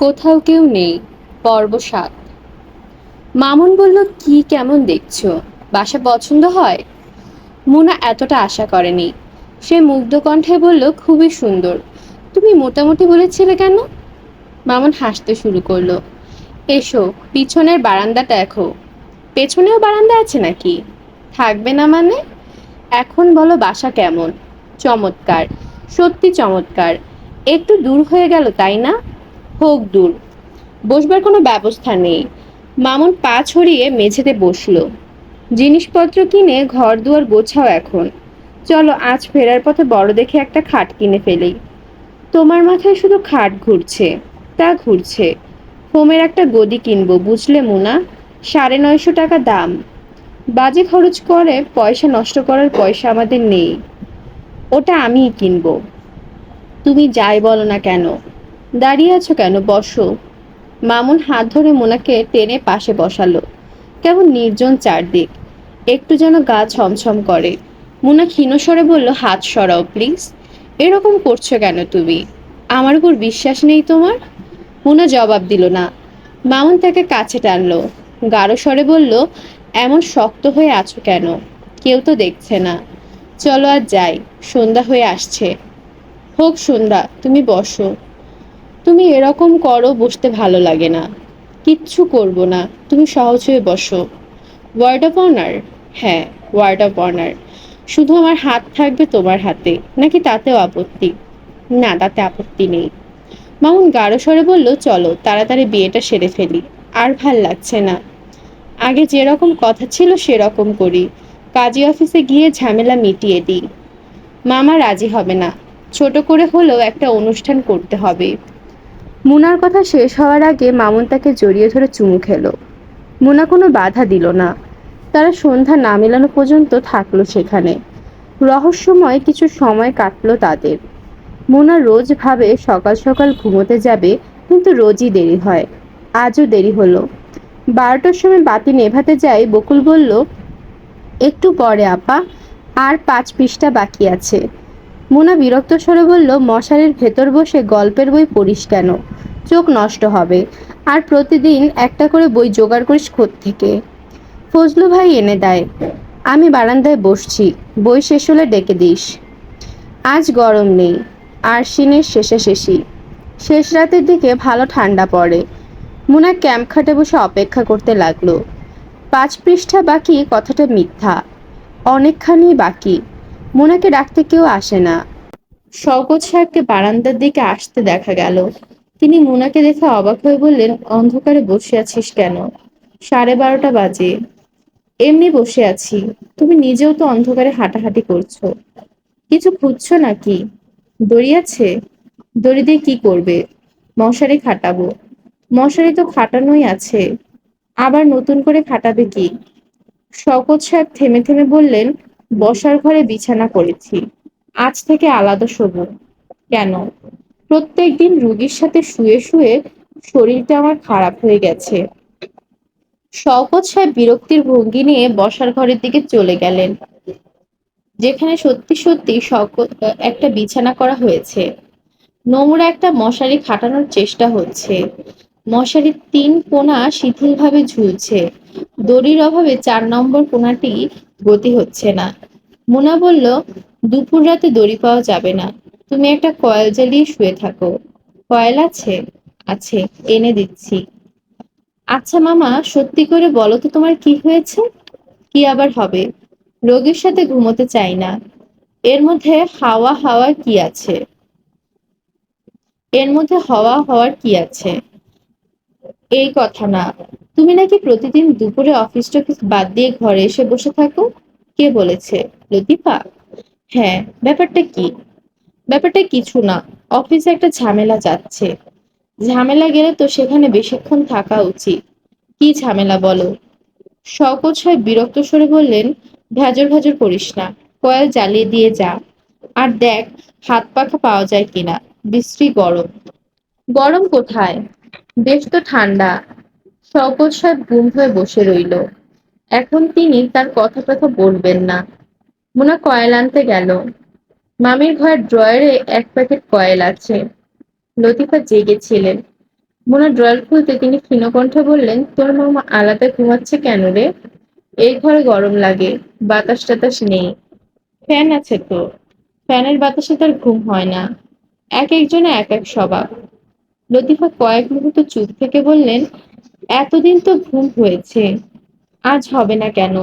কোথাও কেউ নেই। পর্ব ৭। মামুন বলল, কি কেমন দেখছো? বাসা পছন্দ হয়? মুনা এতটা আশা করেনি। সে মুগ্ধ কণ্ঠে বলল, খুবই সুন্দর। তুমি মোটামুটি বলেছিলে কেন? মামুন হাসতে শুরু করলো। এসো, পিছনের বারান্দাটা দেখো। পেছনেও বারান্দা আছে নাকি? থাকবে না মানে? এখন বলো বাসা কেমন? চমৎকার। সত্যি চমৎকার। একটু দূর হয়ে গেল তাই না? হোক দূর। বসবার কোনো ব্যবস্থা নেই। মামুন পা ছড়িয়ে মেঝেতে বসলো। জিনিসপত্র কিনে ঘর দুয়ার গোছাও এখন। চলো আজ ফেরার পথে বড় দেখে একটা খাট কিনে ফেলি। তোমার মাথায় শুধু খাট ঘুরছে। তা ঘুরছে। ফোমের একটা গদি কিনবো বুঝলে মুনা। ৯৫০ টাকা দাম। বাজে খরচ করে পয়সা নষ্ট করার পয়সা আমাদের নেই। ওটা আমিই কিনবো। তুমি যাই বলো না কেন। দাঁড়িয়ে আছো কেন, বসো। মামুন হাত ধরে মোনাকে টেনে পাশে বসালো। কেমন নির্জন চারদিক। একটু যেন গা ছমছম করে। মুনা ক্ষীণ স্বরে বলল, হাত সরাও প্লিজ। এরকম করছো কেন তুমি? আমার উপর বিশ্বাস নেই তোমার? মুনা জবাব দিল না। মামুন তাকে কাছে টানলো। গাঢ় স্বরে বলল, এমন শক্ত হয়ে আছো কেন? কেউ তো দেখছে না। চলো আর যাই, সন্ধ্যা হয়ে আসছে। হোক সন্ধ্যা, তুমি বসো। তুমি এরকম করো, বসতে ভালো লাগে না। কিচ্ছু করব না, তুমি সহজ হয়ে বসো। Word of honour? হ্যাঁ, ওয়ার্ড অফ অনার। শুধু আমার হাত থাকবে তোমার হাতে, নাকি তাতেও আপত্তি? না, তাতে আপত্তি নেই। মামুন গাঢ় স্বরে বলল, চলো তাড়াতাড়ি বিয়েটা সেরে ফেলি। আর ভাল লাগছে না। আগে যেরকম কথা ছিল সেরকম করি। কাজী অফিসে গিয়ে ঝামেলা মিটিয়ে দিই। মামা রাজি হবে না। ছোট করে হলেও একটা অনুষ্ঠান করতে হবে। মুনার কথা শেষ হওয়ার আগে মামুন তাকে জড়িয়ে ধরে চুমু খেলো। মুনা কোনো বাধা দিল না। তারা সন্ধ্যা না মেলানো পর্যন্ত থাকলো সেখানে। রহস্যময় কিছু সময় কাটলো তাদের। মুনা রোজ ভাবে সকাল সকাল ঘুমোতে যাবে, কিন্তু রোজই দেরি হয়। আজও দেরি হলো। 12টার সময় বাতি নেভাতে যাই, বকুল বলল, একটু পরে আপা, আর 5 পৃষ্ঠা বাকি আছে। মুনা বিরক্ত স্বরে বলল, মশারির ভেতর বসে গল্পের বই পড়িস কেন? চোখ নষ্ট হবে। আর প্রতিদিন একটা করে বই জোগাড় করিস থেকে। ফজলু ভাই এনে দেয়। আমি বারান্দায় বসছি। বই শেষ হলে ডেকে দিস। আজ গরম নেই। আশ্বিনের শেষাশেষি। শেষ রাতের দিকে ভালো ঠান্ডা পড়ে। মুনা ক্যাম্প খাটে বসে অপেক্ষা করতে লাগলো। 5 পৃষ্ঠা বাকি কথাটা মিথ্যা। অনেকখানি বাকি। মুনাকে ডাকতে কেউ আসে না। শওকত সাহেবকে বারান্দার দিকে আসতে দেখা গেল। তিনি মুনাকে দেখে অবাক হয়ে বললেন, অন্ধকারে বসে আছিস কেন? 12:30 বাজে। এমনি বসে আছি। তুমি নিজেও তো অন্ধকারে হাঁটাহাঁটি করছো। কিছু খুঁজছো নাকি? দড়ি আছে? দড়ি দিয়ে কি করবে? মশারি খাটাবো। মশারি তো খাটানোই আছে। আবার নতুন করে খাটাবে কি? শওকত সাহেব থেমে থেমে বললেন, বসার ঘরে বিছানা করেছি। আজ থেকে আলাদা শোবো। কেন? প্রত্যেকদিন রুগীর সাথে শুয়ে শুয়ে শরীরটা আমার খারাপ হয়ে গেছে। শওকত সাহেব বিরক্তির ভঙ্গি নিয়ে বসার ঘরের দিকে চলে গেলেন, যেখানে সত্যি সত্যি শওকত একটা বিছানা করা হয়েছে। নোংরা একটা মশারি খাটানোর চেষ্টা হচ্ছে। মশারির 3 কোণা শিথিলভাবে ঝুলছে। দড়ির অভাবে 4 নম্বর কোণাটি গতি হচ্ছে না। মুনা বলল, দুপুর রাতে দড়ি পাওয়া যাবে না। তুমি একটা কয়েল জ্বালিয়ে শুয়ে থাকো। কয়েল আছে? আছে, এনে দিচ্ছি। আচ্ছা মামা, সত্যি করে বলো তো তোমার কি হয়েছে? কি আবার হবে? রোগীর সাথে ঘুমোতে চাই না। এর মধ্যে হাওয়া হাওয়ার কি আছে? এর মধ্যে হওয়া হওয়ার কি আছে? এই কথা না। তুমি নাকি প্রতিদিন দুপুরে অফিস টফিস বাদ দিয়ে ঘরে এসে বসে থাকো। কে বলেছে? লতিফা? হ্যাঁ। ব্যাপারটা কি? ব্যাপারটা কিছু না। অফিসে একটা ঝামেলা যাচ্ছে। ঝামেলা গেলে তো সেখানে বেশিক্ষণ থাকা উচিত। কি ঝামেলা বলো? শওকত সাহেব বিরক্ত স্বরে বললেন, ভেজর ভেজর করিস না। কয়েল জ্বালিয়ে দিয়ে যা। আর দেখ হাত পাখা পাওয়া যায় কিনা। বিশ্রী গরম। গরম কোথায়? বেশ তো ঠান্ডা। শওকত সাহেব গুম হয়ে বসে রইল। এখন তিনি তার কথা কথা বলবেন না। মুনা কয়েল আনতে গেল। মামির ঘরের ড্রয়ারে 1 প্যাকেট কয়েল আছে। লতিফা জেগেছিলেন। মোনা ড্রয়ার খুলতে তিনি ক্ষীণকণ্ঠে বললেন, তোর মামা আলাদা ঘুমাচ্ছে কেন রে? এই ঘরে গরম লাগে, বাতাস টাতাস নেই। ফ্যান আছে তো। ফ্যানের বাতাসে তার ঘুম হয় না। এক একজনে এক এক স্বভাব। লতিফা কয়েক মুহূর্ত চুপ থেকে বললেন, এতদিন তো ঘুম হয়েছে, আজ হবে না কেন?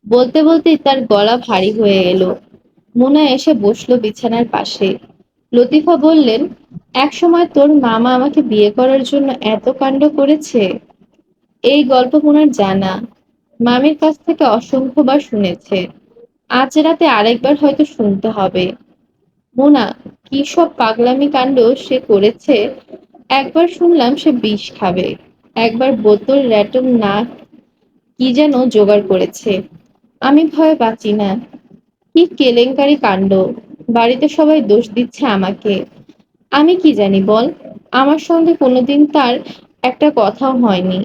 বলতে বলতেই তার গলা ভারী হয়ে এলো। মুনা এসে বসলো বিছানার পাশে। লতিফা বললেন, এক সময় তোর মামা আমাকে বিয়ে করার জন্য এত কাণ্ড করেছে। এই গল্প মুনার জানা, মামির কাছ থেকে অসংখ্যবার শুনেছে। আজ রাতে আরেকবার হয়তো শুনতে হবে। মোনা, কি সব পাগলামি কাণ্ড সে করেছে। একবার শুনলাম সে বিষ খাবে, একবার বোতল র্যাটন না কি যেন জোগাড় করেছে। আমি ভয়ে বাঁচি না। কি কেলেঙ্কারি কাণ্ড! বাড়িতে সবাই দোষ দিচ্ছে আমাকে। আমি কি জানি বল? আমার সঙ্গে কোনোদিন তার একটা কথাও হয়নি।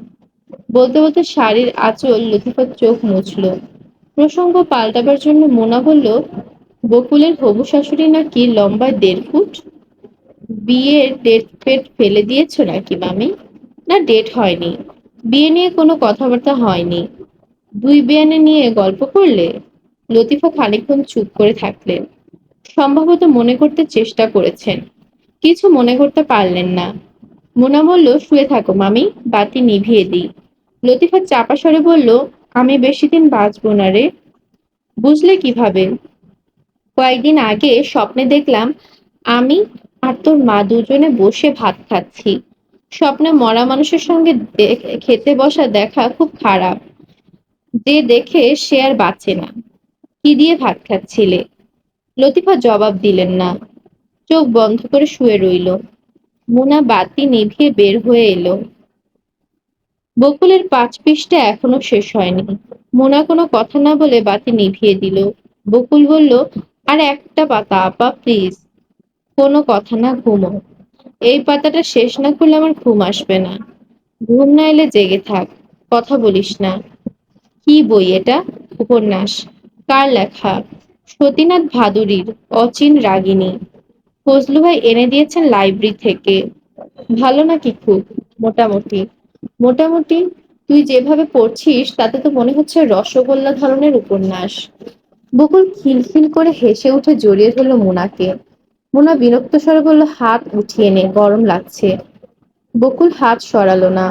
বলতে বলতে শাড়ির আঁচল লতিফার চোখ মুছল। প্রসঙ্গ পাল্টাবার জন্য মোনা বলল, বকুলের হবু শাশুড়ি নাকি লম্বায় 1.5 ফুট। বিয়ের ডেট পেট ফেলে দিয়েছো নাকি মামি? না, ডেট হয়নি। বিয়ে নিয়ে কোনো কথাবার্তা হয়নি। দুই বিয়ানে নিয়ে গল্প করলে? লতিফা খানিকক্ষণ চুপ করে থাকলেন। সম্ভবত মনে করতে চেষ্টা করেছেন, কিছু মনে করতে পারলেন না। মোনা বলল, শুয়ে থাকো মামি, বাতি নিভিয়ে দিই। লতিফা চাপা স্বরে বলল, আমি বেশি দিন বাঁচবো না রে। বুঝলে কিভাবে? কয়েকদিন আগে স্বপ্নে দেখলাম আমি আর তোর মা দুজনে বসে ভাত খাচ্ছি। স্বপ্নে মরা মানুষের সঙ্গে খেতে বসা দেখা খুব খারাপ। যে দেখে সে আর বাঁচে না। কি দিয়ে ভাত খাচ্ছিলে? লতিফা জবাব দিলেন না, চোখ বন্ধ করে শুয়ে রইল। মুনা বাতি নিভিয়ে বের হয়ে এলো। বকুলের 5 পৃষ্ঠা এখনো শেষ হয়নি। মোনা কোনো কথা না বলে বাতি নিভিয়ে দিল। বকুল বলল, আর একটা পাতা আপা প্লিজ। কোনো কথা না, ঘুমো। এই পাতাটা শেষ না করলে আমার ঘুম আসবে না। ঘুম না এলে জেগে থাক, কথা বলিস না। কি বই এটা? উপন্যাস। কার লেখা? সতীনাথ ভাদুরীর অচিন রাগিনী। ফজলু ভাই এনে দিয়েছেন লাইব্রেরি থেকে। ভালো নাকি খুব? মোটামুটি। মোটামুটি? তুই যেভাবে পড়ছিস তাতে তো মনে হচ্ছে রসগোল্লা ধরনের উপন্যাস। বকুল খিলখিল করে হেসে উঠে জড়িয়ে ধরল মোনাকে। মোনা বিরক্ত স্বরে বলল, হাত উঠিয়ে নে, গরম লাগছে। বকুল হাত সরালো না,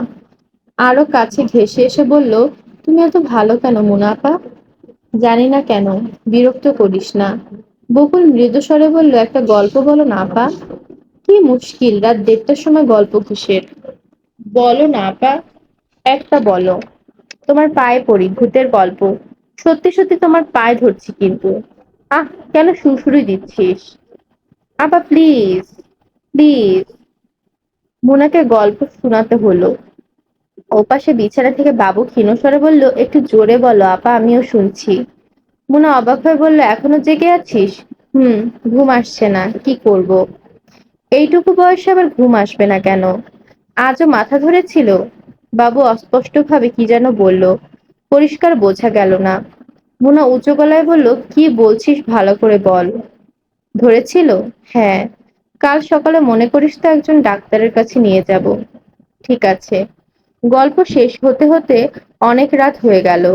আরো কাছে ঘেঁষে এসে বলল, তুমি এত ভালো কেন মোনা আপা? জানি না কেন, বিরক্ত করিস না। বকুল মৃদু স্বরে বলল, একটা গল্প বলো না আপা। কি মুশকিল, রাত 1:30টার সময় গল্প কিসের? বলো না আপা, একটা বলো। তোমার পায়ে পড়ি, ভূতের গল্প। সত্যি সত্যি তোমার পায়ে ধরছি কিন্তু। আহ, কেন সুড়সুড়ি দিচ্ছিস? আপা প্লিজ, প্লিজ। মোনাকে গল্প শোনাতে হলো। ওপাশে বিছানা থেকে বাবু ক্ষীণস্বরে বলল, একটু জোরে বলো আপা, আমিও শুনছি। মোনা অবাক হয়ে বলল, এখনো জেগে আছিস? হুম। ঘুম আসছে না, কি করব। এইটুকু বয়সে আবার ঘুম আসবে না কেন? আজও মাথা ধরেছিল? বাবু অস্পষ্টভাবে কি যেন বলল, পরিষ্কার বোঝা গেল না। মোনা উঁচু গলায় বলল, কি বলছিস ভালো করে বল। ধরেছিল? হ্যাঁ। কাল সকালে মনে করিস তো একজন ডাক্তারের কাছে নিয়ে যাব। ঠিক আছে। গল্প শেষ হতে হতে অনেক রাত হয়ে গেল।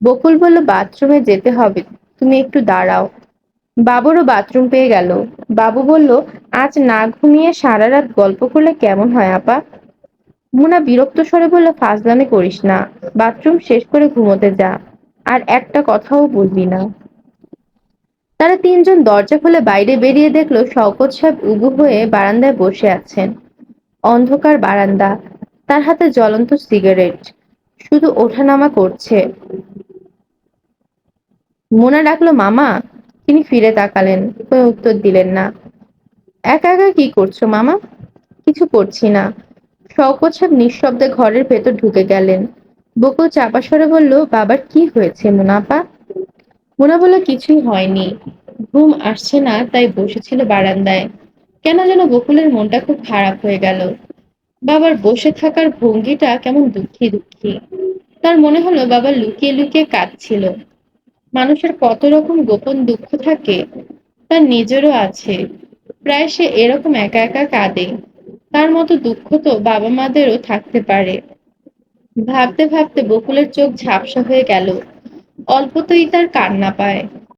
বকুল বলল, বাথরুমে যেতে হবে, তুমি একটু দাঁড়াও। বাবুরও বাথরুম পেয়ে গেল। বাবু বলল, আজ না ঘুমিয়ে সারা রাত গল্প করলে কেমন হয় আপা? মুনা বিরক্ত স্বরে বলল, ফাজলামি করিস না, বাথরুম শেষ করে ঘুমোতে যা, আর একটা কথাও বলবি না। তারা তিনজন দরজা খুলে বাইরে বেরিয়ে দেখলো শওকত সাহেব উবু হয়ে বারান্দায় বসে আছেন। অন্ধকার বারান্দা, তার হাতে জ্বলন্ত সিগারেট, শুধু ওঠানামা করছে। মোনা ডাকলো, মামা। তিনি ফিরে তাকালেন, কোনো উত্তর দিলেন না। একা একা কি করছো মামা? কিছু করছি না। শওকত সাহেব নিঃশব্দে ঘরের ভেতর ঢুকে গেলেন। বকুল চাপা স্বরে বলল, বাবার কি হয়েছে মুনাপা? মোনা বলল, কিছুই হয়নি। ঘুম আসছে না তাই বসেছিল বারান্দায়। কেন যেন বকুলের মনটা খুব খারাপ হয়ে গেল। বাবার বসে থাকার ভঙ্গিটা কেমন দুঃখী দুঃখী। তার মনে হলো বাবা লুকিয়ে লুকিয়ে কাঁদছিল। মানুষের কত রকম গোপন দুঃখ থাকে, তার নিজেরও আছে। প্রায় সে এরকম একা একা কাঁদে। তার মতো দুঃখ তো বাবা মাদেরও থাকতে পারে। ভাবতে ভাবতে বকুলের চোখ ঝাপসা হয়ে গেল। অল্পতেই তার কান্না পায়।